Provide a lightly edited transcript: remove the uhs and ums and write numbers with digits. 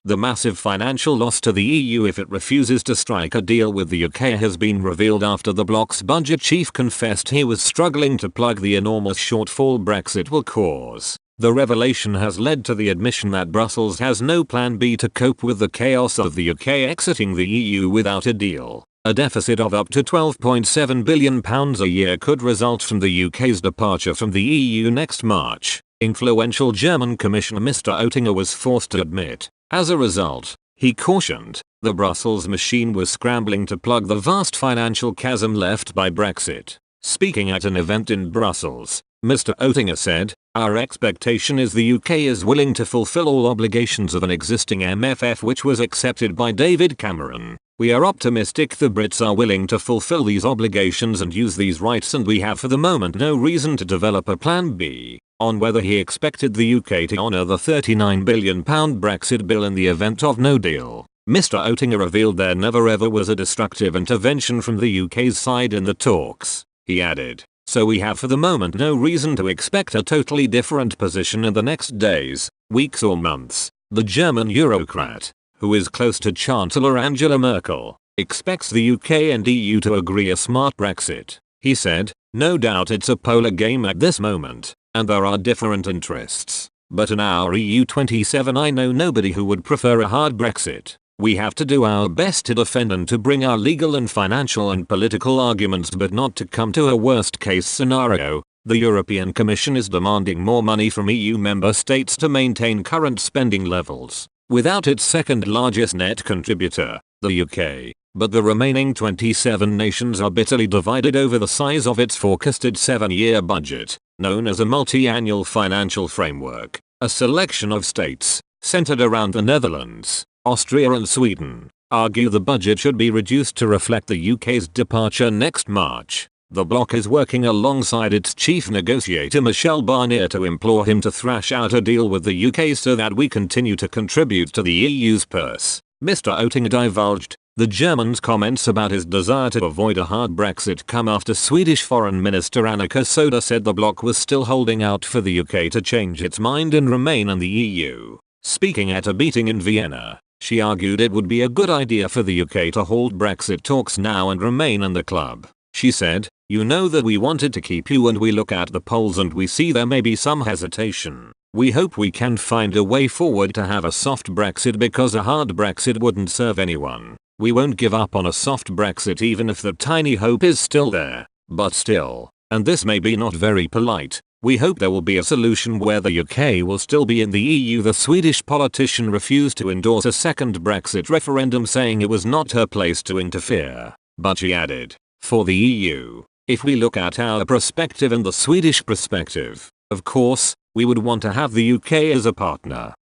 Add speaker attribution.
Speaker 1: The massive financial loss to the EU if it refuses to strike a deal with the UK has been revealed after the bloc's budget chief confessed he was struggling to plug the enormous shortfall Brexit will cause. The revelation has led to the admission that Brussels has no plan B to cope with the chaos of the UK exiting the EU without a deal. A deficit of up to £12.7 billion a year could result from the UK's departure from the EU next March, influential German Commissioner Mr. Oettinger was forced to admit. As a result, he cautioned, the Brussels machine was scrambling to plug the vast financial chasm left by Brexit. Speaking at an event in Brussels, Mr. Oettinger said, "Our expectation is the UK is willing to fulfill all obligations of an existing MFF which was accepted by David Cameron. We are optimistic the Brits are willing to fulfill these obligations and use these rights, and we have for the moment no reason to develop a plan B." On whether he expected the UK to honour the £39 billion Brexit bill in the event of no deal, Mr. Oettinger revealed there never ever was a destructive intervention from the UK's side in the talks. He added, "So we have for the moment no reason to expect a totally different position in the next days, weeks or months." The German Eurocrat, who is close to Chancellor Angela Merkel, expects the UK and EU to agree a smart Brexit. He said, "No doubt it's a polar game at this moment, and there are different interests. But in our EU27 I know nobody who would prefer a hard Brexit. We have to do our best to defend and to bring our legal and financial and political arguments, but not to come to a worst case scenario. The European Commission is demanding more money from EU member states to maintain current spending levels, without its second largest net contributor, the UK. But the remaining 27 nations are bitterly divided over the size of its forecasted 7-year budget, known as a multi-annual financial framework. A selection of states, centered around the Netherlands, Austria and Sweden, argue the budget should be reduced to reflect the UK's departure next March. The bloc is working alongside its chief negotiator Michel Barnier to implore him to thrash out a deal with the UK so that we continue to contribute to the EU's purse. Mr. Oettinger divulged. The German's comments about his desire to avoid a hard Brexit come after Swedish Foreign Minister Annika Söder said the bloc was still holding out for the UK to change its mind and remain in the EU. Speaking at a meeting in Vienna, she argued it would be a good idea for the UK to hold Brexit talks now and remain in the club. She said, "You know that we wanted to keep you, and we look at the polls and we see there may be some hesitation. We hope we can find a way forward to have a soft Brexit because a hard Brexit wouldn't serve anyone. We won't give up on a soft Brexit even if the tiny hope is still there. But still, and this may be not very polite, we hope there will be a solution where the UK will still be in the EU." The Swedish politician refused to endorse a second Brexit referendum, saying it was not her place to interfere. But she added, "For the EU, if we look at our perspective and the Swedish perspective, of course, we would want to have the UK as a partner.